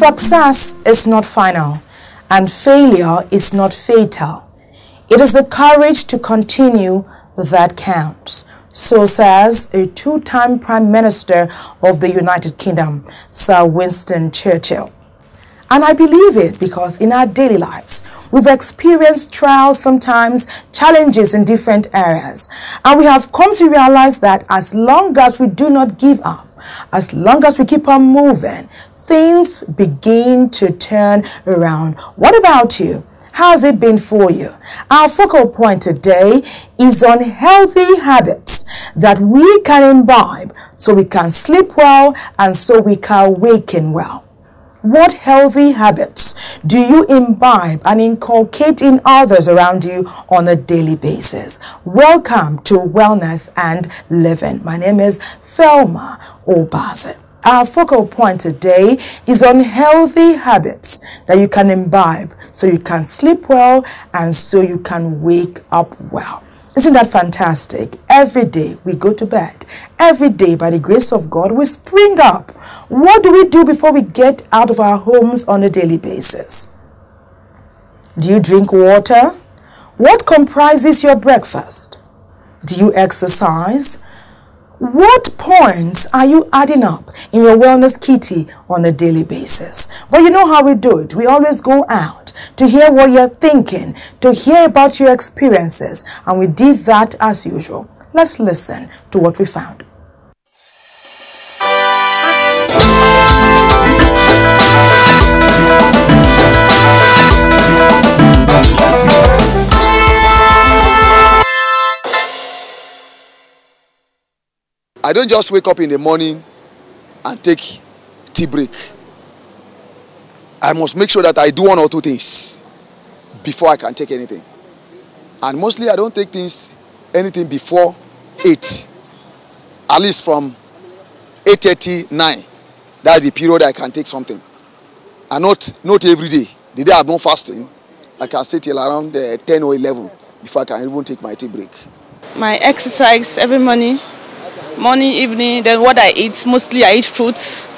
Success is not final, and failure is not fatal. It is the courage to continue that counts. So says a two-time Prime Minister of the United Kingdom, Sir Winston Churchill. And I believe it because in our daily lives, we've experienced trials, sometimes challenges in different areas. And we have come to realize that as long as we do not give up, as long as we keep on moving, things begin to turn around. What about you? How has it been for you? Our focal point today is on healthy habits that we can imbibe so we can sleep well and so we can awaken well. What healthy habits do you imbibe and inculcate in others around you on a daily basis? Welcome to Wellness and Living. My name is Thelma Obaze. Our focal point today is on healthy habits that you can imbibe so you can sleep well and so you can wake up well. Isn't that fantastic? Every day we go to bed. Every day, by the grace of God, we spring up. What do we do before we get out of our homes on a daily basis? Do you drink water? What comprises your breakfast? Do you exercise? What points are you adding up in your wellness kitty on a daily basis? Well, you know how we do it. We always go out to hear what you're thinking, to hear about your experiences, and we did that as usual. Let's listen to what we found. I don't just wake up in the morning and take tea break. I must make sure that I do one or two things before I can take anything. And mostly I don't take anything before 8. At least from 8:30, 9. That's the period I can take something. And not every day. The day I'm not fasting, I can stay till around 10 or 11 before I can even take my tea break. My exercise every morning, evening, then what I eat, mostly I eat fruits.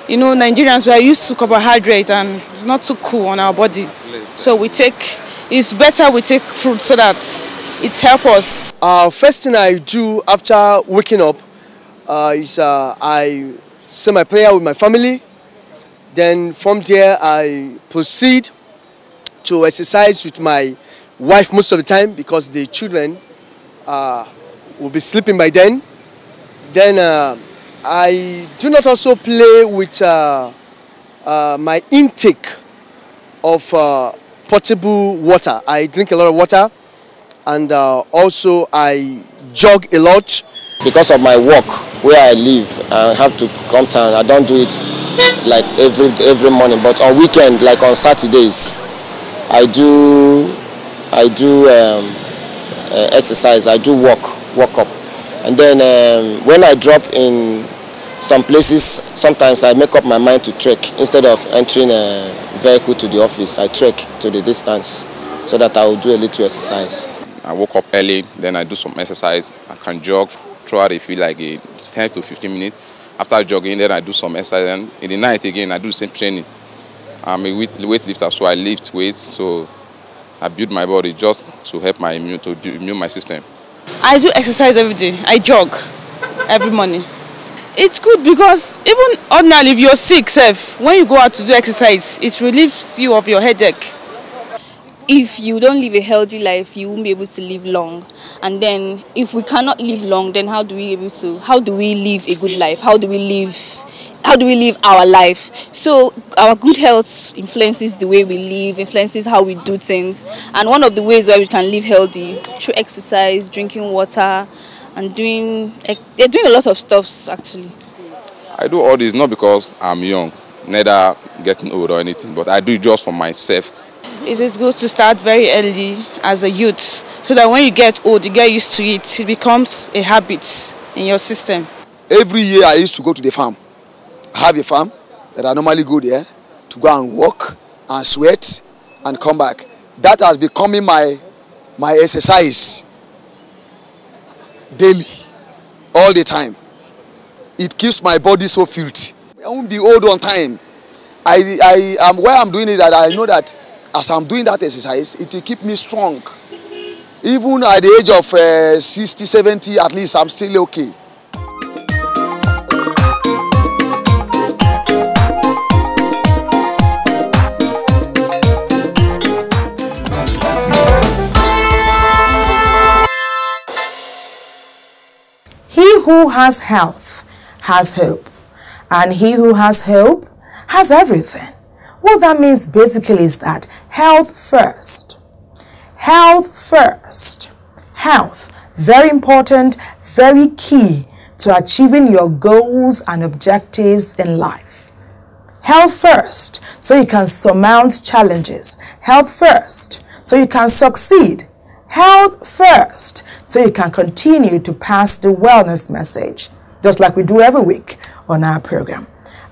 You know, Nigerians, we are used to carbohydrate and it's not too cool on our body. So it's better we take fruit so that it helps us. First thing I do after waking up is I say my prayer with my family. Then from there I proceed to exercise with my wife most of the time because the children will be sleeping by then. Then I do not also play with my intake of potable water. I drink a lot of water and also I jog a lot. Because of my work where I live, I have to come down. I don't do it like every morning, but on weekend, like on Saturdays, I do exercise. I do walk up. And then when I drop in some places, sometimes I make up my mind to trek. Instead of entering a vehicle to the office, I trek to the distance so that I will do a little exercise. I woke up early, then I do some exercise. I can jog throughout it, feel like 10 to 15 minutes. After jogging, then I do some exercise. And in the night again, I do the same training. I'm a weightlifter, so I lift weights. So I build my body just to help my immune system. I do exercise every day. I jog every morning. It's good because even ordinarily if you're sick, when you go out to do exercise, it relieves you of your headache. If you don't live a healthy life, you won't be able to live long. And then if we cannot live long, then how do we live a good life? How do we live our life? So our good health influences the way we live, influences how we do things. And one of the ways where we can live healthy, through exercise, drinking water, and they're doing a lot of stuff actually. I do all this not because I'm young, neither getting old or anything, but I do it just for myself. It is good to start very early as a youth, so that when you get old, you get used to it. It becomes a habit in your system. Every year I used to go to the farm. I have a farm that I normally go there to go and walk and sweat and come back. That has become my exercise daily, all the time. It keeps my body so fit. I won't be old on time. I am why I'm doing it, that I know that as I'm doing that exercise, it will keep me strong. Even at the age of 60, 70, at least I'm still okay. He who has health has hope, and he who has hope has everything. What that means basically is that health first. Health first. Health, very important, very key to achieving your goals and objectives in life. Health first, so you can surmount challenges. Health first, so you can succeed. Health first, so you can continue to pass the wellness message, just like we do every week on our program.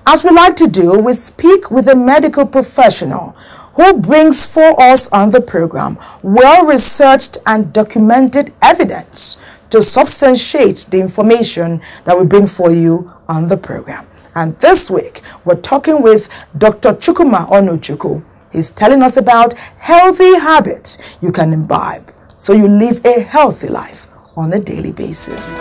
As we like to do, we speak with a medical professional who brings for us on the program well-researched and documented evidence to substantiate the information that we bring for you on the program. And this week, we're talking with Dr. Chukwuma Onuchukwu. He's telling us about healthy habits you can imbibe so you live a healthy life on a daily basis.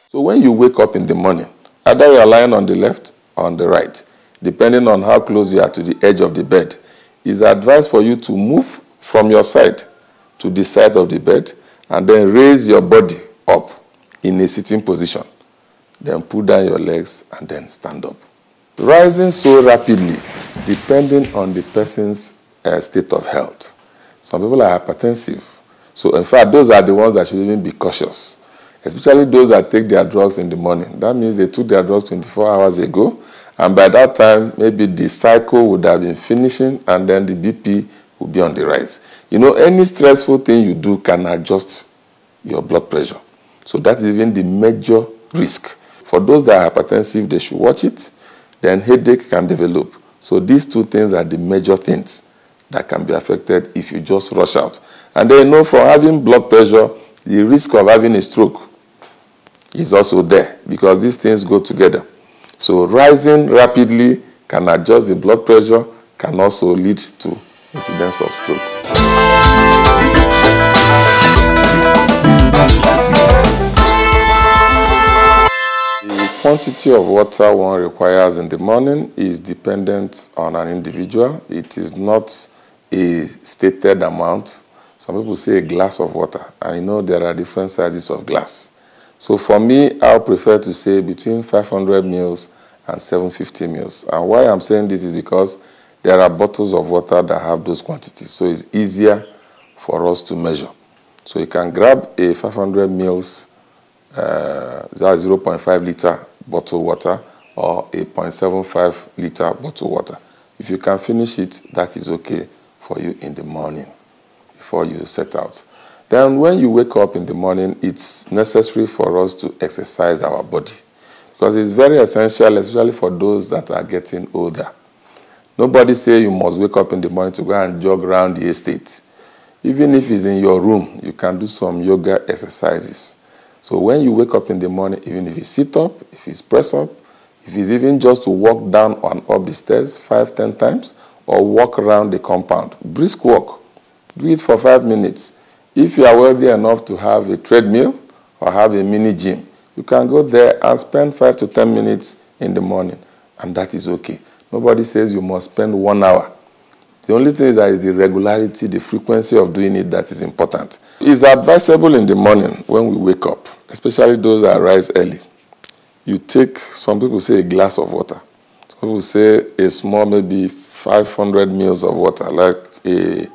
So when you wake up in the morning, either you are lying on the left or on the right, depending on how close you are to the edge of the bed, it's advised for you to move from your side to the side of the bed and then raise your body up in a sitting position. Then pull down your legs and then stand up. Rising so rapidly, depending on the person's state of health. Some people are hypertensive. So in fact, those are the ones that should even be cautious, especially those that take their drugs in the morning. That means they took their drugs 24 hours ago, and by that time, maybe the cycle would have been finishing, and then the BP will be on the rise. You know, any stressful thing you do can adjust your blood pressure. So that is even the major risk. For those that are hypertensive, they should watch it. Then headache can develop. So these two things are the major things that can be affected if you just rush out. And then, you know, for having blood pressure, the risk of having a stroke is also there because these things go together. So rising rapidly can adjust the blood pressure, can also lead to incidence of stroke. The quantity of water one requires in the morning is dependent on an individual. It is not a stated amount. Some people say a glass of water, and you know there are different sizes of glass. So for me, I prefer to say between 500 mils and 750 mils. And why I'm saying this is because there are bottles of water that have those quantities. So it's easier for us to measure. So you can grab a 500 mils, that's 0.5 liter bottled water, or a 0.75 liter bottled water. If you can finish it, that is okay for you in the morning before you set out. Then when you wake up in the morning, it's necessary for us to exercise our body because it's very essential, especially for those that are getting older. Nobody say you must wake up in the morning to go and jog around the estate. Even if it's in your room, you can do some yoga exercises. So when you wake up in the morning, even if it's sit up, if it's press up, if it's even just to walk down and up the stairs 5-10 times, or walk around the compound, brisk walk, do it for 5 minutes. If you are wealthy enough to have a treadmill or have a mini gym, you can go there and spend 5 to 10 minutes in the morning, and that is okay. Nobody says you must spend 1 hour. The only thing is that it's the regularity, the frequency of doing it that is important. It's advisable in the morning when we wake up, especially those that rise early. You take, some people say a glass of water. Some people say a small, maybe 500 mils of water, like a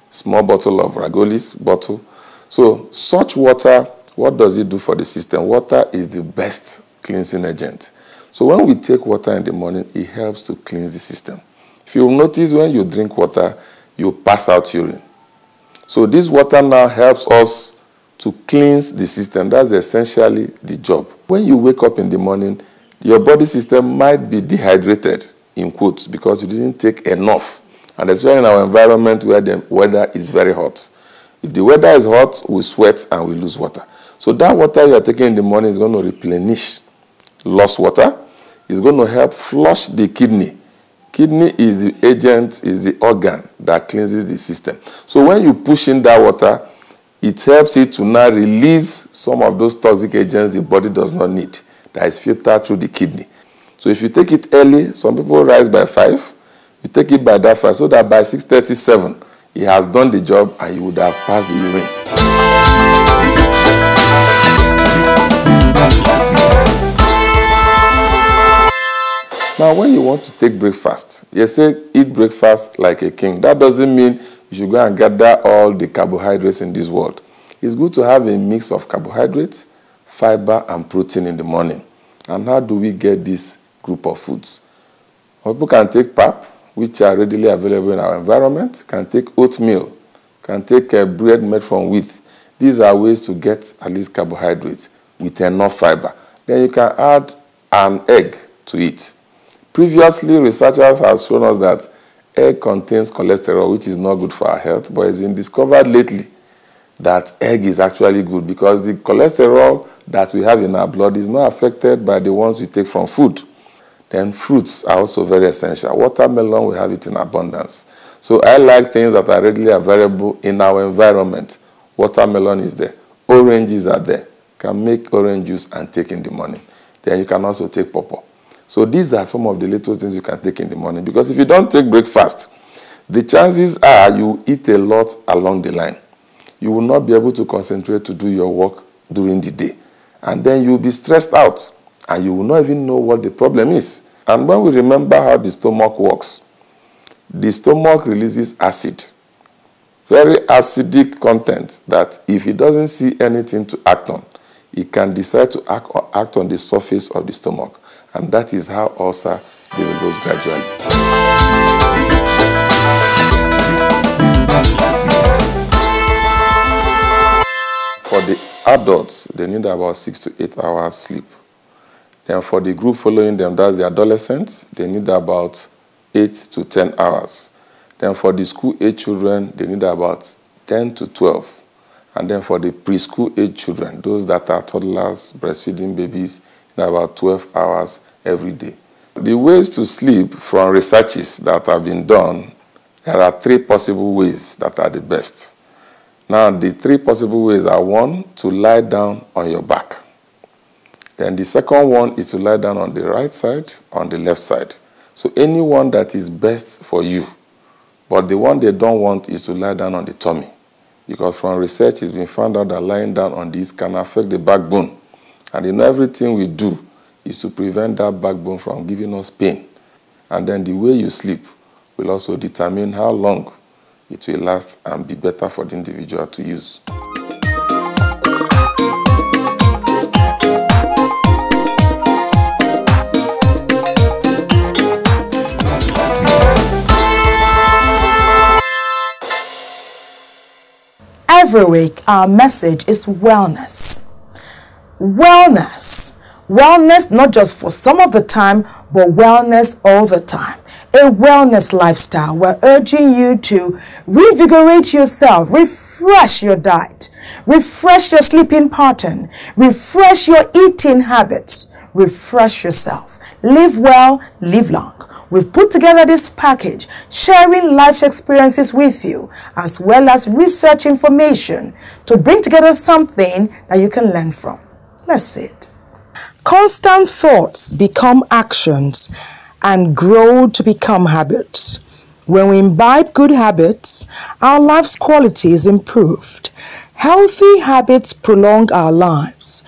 small bottle of Ragolis bottle. So such water, what does it do for the system? Water is the best cleansing agent. So when we take water in the morning, it helps to cleanse the system. If you notice when you drink water, you pass out urine. So this water now helps us to cleanse the system. That's essentially the job. When you wake up in the morning, your body system might be dehydrated, in quotes, because you didn't take enough. And especially in our environment where the weather is very hot. If the weather is hot, we sweat and we lose water. So that water you are taking in the morning is going to replenish lost water. It's going to help flush the kidney. Kidney is the agent, is the organ that cleanses the system. So when you push in that water, it helps it to now release some of those toxic agents the body does not need, that is filtered through the kidney. So if you take it early, some people rise by 5, you take it by that 5, so that by 6:37, it has done the job and you would have passed the urine. Now, when you want to take breakfast, you say eat breakfast like a king. That doesn't mean you should go and gather all the carbohydrates in this world. It's good to have a mix of carbohydrates, fiber, and protein in the morning. And how do we get this group of foods? People can take pap, which are readily available in our environment, can take oatmeal, can take bread made from wheat. These are ways to get at least carbohydrates with enough fiber. Then you can add an egg to it. Previously, researchers have shown us that egg contains cholesterol, which is not good for our health, but it's been discovered lately that egg is actually good because the cholesterol that we have in our blood is not affected by the ones we take from food. Then fruits are also very essential. Watermelon, we have it in abundance. So I like things that are readily available in our environment. Watermelon is there. Oranges are there. You can make orange juice and take in the morning. Then you can also take pawpaw. So these are some of the little things you can take in the morning. Because if you don't take breakfast, the chances are you eat a lot along the line. You will not be able to concentrate to do your work during the day. And then you'll be stressed out. And you will not even know what the problem is. And when we remember how the stomach works, the stomach releases acid. Very acidic content that if it doesn't see anything to act on, it can decide to act on the surface of the stomach. And that is how ulcer develops gradually. For the adults, they need about 6 to 8 hours sleep. Then for the group following them, that's the adolescents, they need about 8 to 10 hours. Then for the school-age children, they need about 10 to 12. And then for the preschool-age children, those that are toddlers, breastfeeding babies, about 12 hours every day. The ways to sleep from researches that have been done, there are 3 possible ways that are the best. Now, the 3 possible ways are 1, to lie down on your back. Then the second one is to lie down on the right side, on the left side. So any one that is best for you. But the one they don't want is to lie down on the tummy. Because from research, it's been found out that lying down on this can affect the backbone. And everything we do is to prevent that backbone from giving us pain. And then the way you sleep will also determine how long it will last and be better for the individual to use. Every week, our message is wellness. Wellness. Wellness not just for some of the time, but wellness all the time. A wellness lifestyle. We're urging you to revigorate yourself, refresh your diet, refresh your sleeping pattern, refresh your eating habits, refresh yourself. Live well, live long. We've put together this package, sharing life's experiences with you, as well as research information to bring together something that you can learn from. Let's see it. Constant thoughts become actions and grow to become habits. When we imbibe good habits, our life's quality is improved. Healthy habits prolong our lives,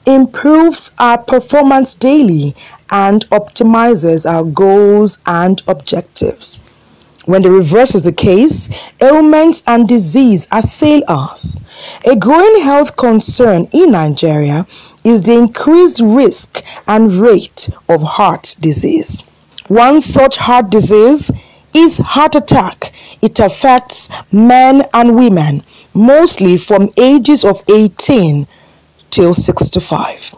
improves our performance daily, and optimizes our goals and objectives. When the reverse is the case, ailments and disease assail us. A growing health concern in Nigeria is the increased risk and rate of heart disease. One such heart disease is heart attack. It affects men and women, mostly from ages of 18 till 65.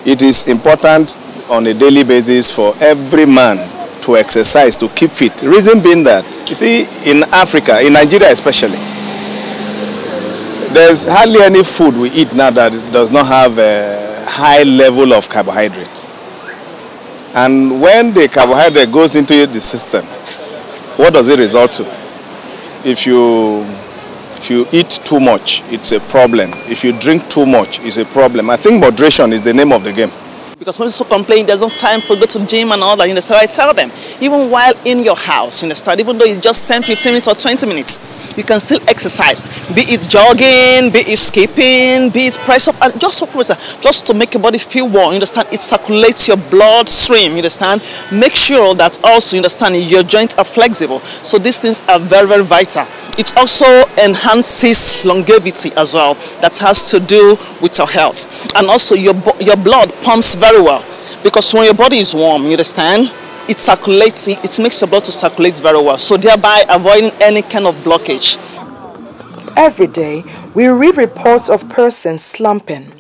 It is important on a daily basis for every man to exercise, to keep fit. Reason being that, you see, in Africa, in Nigeria especially, There's hardly any food we eat now that does not have a high level of carbohydrate. And when the carbohydrate goes into the system, what does it result to? If you eat too much, it's a problem. If you drink too much, it's a problem. I think moderation is the name of the game. Because most people complain there's no time to go to the gym and all that, so I tell them, even while in your house, even though it's just 10, 15 minutes or 20 minutes, you can still exercise. Be it jogging, be it skipping, be it press up, and just to make your body feel warm, it circulates your bloodstream, Make sure that also, your joints are flexible. So these things are very, very vital. It also enhances longevity as well. That has to do with your health. And also your blood pumps very well. Because when your body is warm, it circulates, it makes your blood to circulate very well. So thereby avoiding any kind of blockage. Every day, we read reports of persons slumping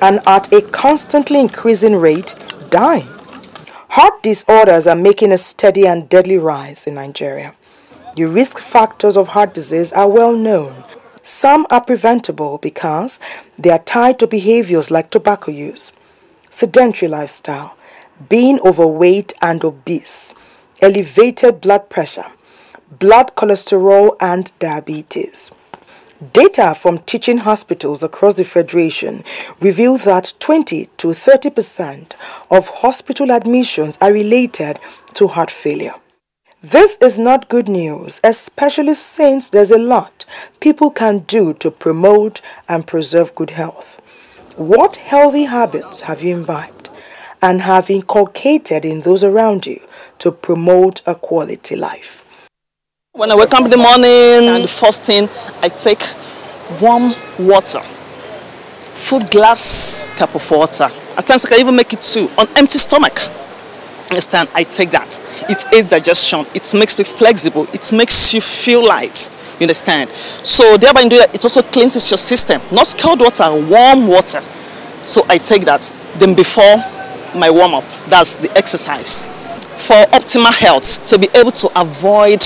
and at a constantly increasing rate dying. Heart disorders are making a steady and deadly rise in Nigeria. The risk factors of heart disease are well known. Some are preventable because they are tied to behaviors like tobacco use, sedentary lifestyle, being overweight and obese, elevated blood pressure, blood cholesterol and diabetes. Data from teaching hospitals across the Federation reveal that 20 to 30% of hospital admissions are related to heart failure. This is not good news, especially since there's a lot people can do to promote and preserve good health. What healthy habits have you imbibed and have inculcated in those around you to promote a quality life? When I wake up in the morning, and the first thing I take warm water, full glass cup of water. At times I can even make it 2 on empty stomach. I take that. It aids digestion. It makes it flexible. It makes you feel light. You understand? So thereby in doing that, it also cleanses your system. Not cold water, warm water. So I take that. Then before my warm-up, that's the exercise. For optimal health, to be able to avoid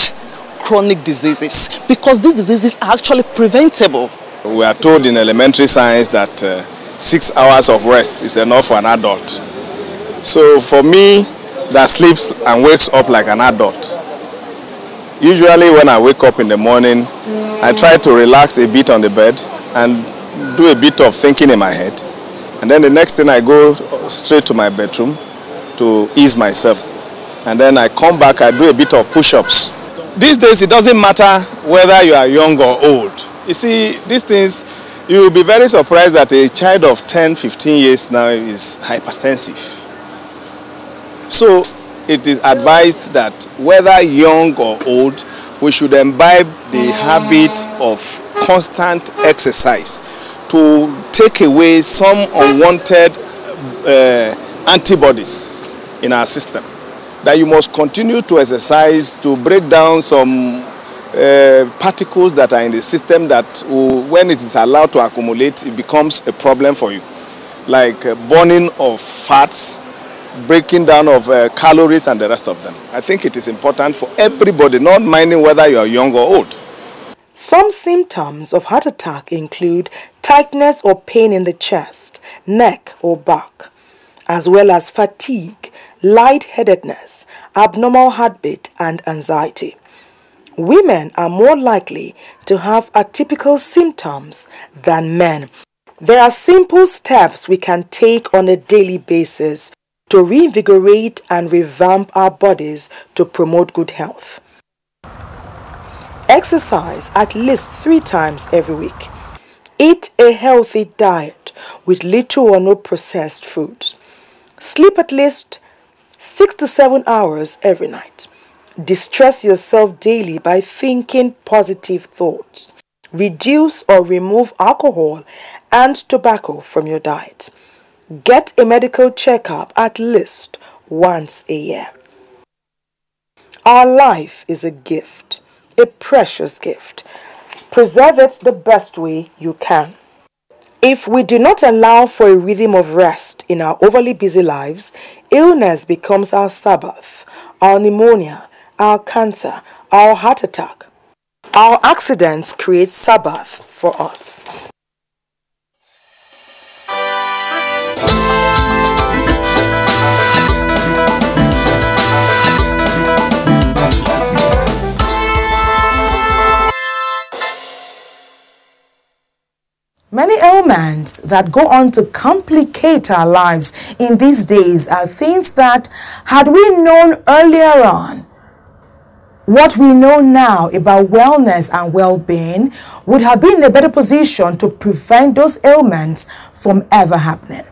chronic diseases, because these diseases are actually preventable. We are told in elementary science that 6 hours of rest is enough for an adult. So for me, that sleeps and wakes up like an adult, usually when I wake up in the morning, I try to relax a bit on the bed and do a bit of thinking in my head. And then the next thing, I go straight to my bedroom to ease myself. And then I come back, I do a bit of push-ups. These days, it doesn't matter whether you are young or old. You see, these things, you will be very surprised that a child of 10, 15 years now is hypertensive. So it is advised that whether young or old, we should imbibe the habit of constant exercise to take away some unwanted antibodies in our system. That you must continue to exercise to break down some particles that are in the system that when it is allowed to accumulate, it becomes a problem for you. Like burning of fats, breaking down of calories and the rest of them. I think it is important for everybody, not minding whether you are young or old. Some symptoms of heart attack include tightness or pain in the chest, neck or back, as well as fatigue, lightheadedness, abnormal heartbeat and anxiety. Women are more likely to have atypical symptoms than men. There are simple steps we can take on a daily basis to reinvigorate and revamp our bodies to promote good health. Exercise at least 3 times every week. Eat a healthy diet with little or no processed foods. Sleep at least 6 to 7 hours every night. Distress yourself daily by thinking positive thoughts. Reduce or remove alcohol and tobacco from your diet. Get a medical checkup at least once a year. Our life is a gift, a precious gift. Preserve it the best way you can. If we do not allow for a rhythm of rest in our overly busy lives, illness becomes our Sabbath, our pneumonia, our cancer, our heart attack. Our accidents create Sabbath for us. Many ailments that go on to complicate our lives in these days are things that, had we known earlier on what we know now about wellness and well-being, would have been in a better position to prevent those ailments from ever happening.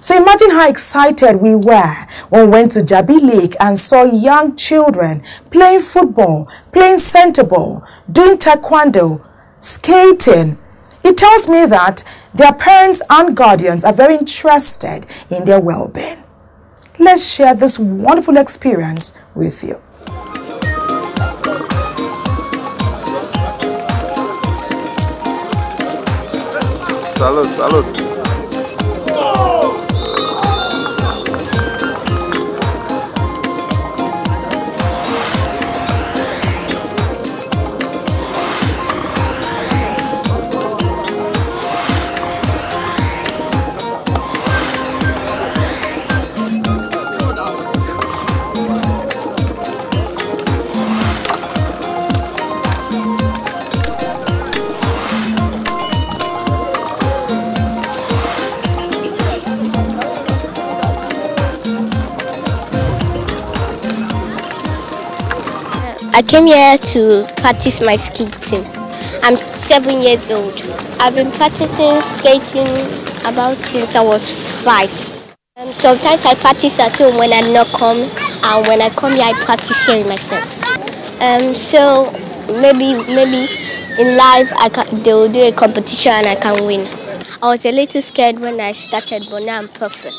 So imagine how excited we were when we went to Jabi Lake and saw young children playing football, playing center ball, doing taekwondo, skating. It tells me that their parents and guardians are very interested in their well-being. Let's share this wonderful experience with you. Salud, salud. I came here to practice my skating. I'm 7 years old. I've been practicing skating about since I was 5. Sometimes I practice at home when I not come, and when I come here I practice here with my friends. So maybe in life they will do a competition and I can win. I was a little scared when I started, but now I'm perfect.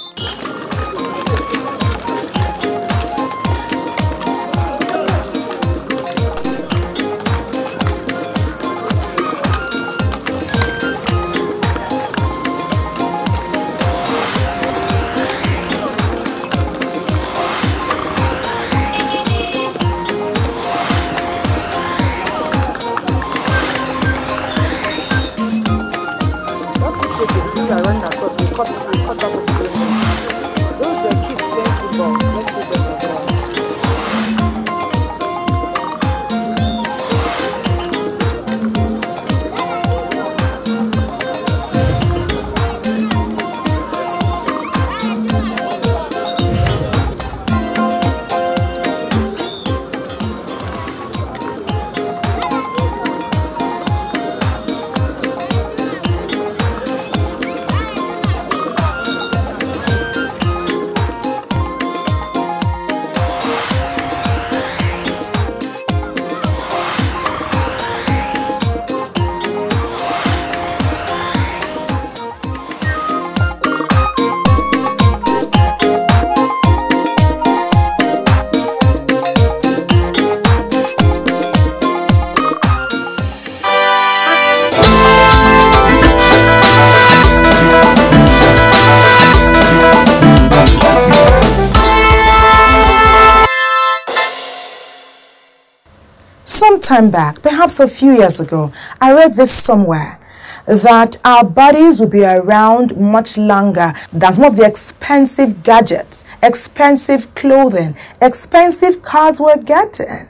Some time back, perhaps a few years ago, I read this somewhere, that our bodies will be around much longer than some of the expensive gadgets, expensive clothing, expensive cars we're getting.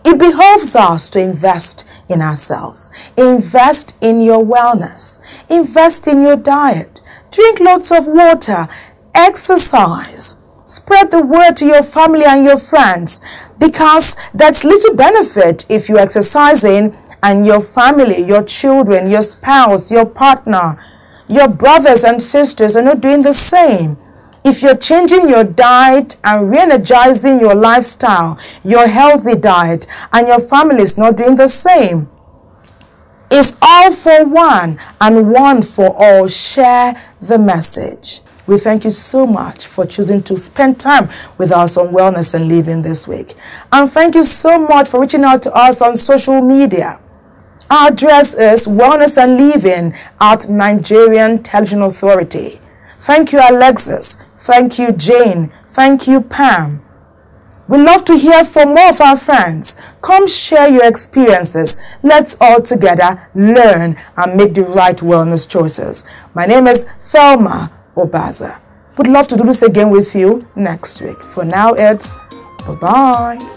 It behoves us to invest in ourselves. Invest in your wellness. Invest in your diet. Drink lots of water. Exercise. Spread the word to your family and your friends, because that's little benefit if you're exercising and your family, your children, your spouse, your partner, your brothers and sisters are not doing the same. If you're changing your diet and re-energizing your lifestyle, your healthy diet, and your family is not doing the same, it's all for one and one for all. Share the message. We thank you so much for choosing to spend time with us on Wellness and Living this week. And thank you so much for reaching out to us on social media. Our address is Wellness and Living at Nigerian Television Authority. Thank you, Alexis. Thank you, Jane. Thank you, Pam. We love to hear from more of our friends. Come share your experiences. Let's all together learn and make the right wellness choices. My name is Thelma Obaze. Would love to do this again with you next week. For now, it's bye-bye.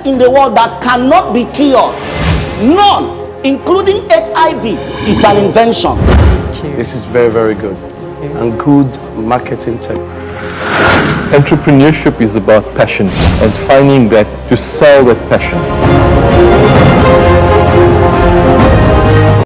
In the world that cannot be cured, none, including HIV, is an invention. This is very, very good and good marketing technique. Entrepreneurship is about passion and finding that to sell that passion.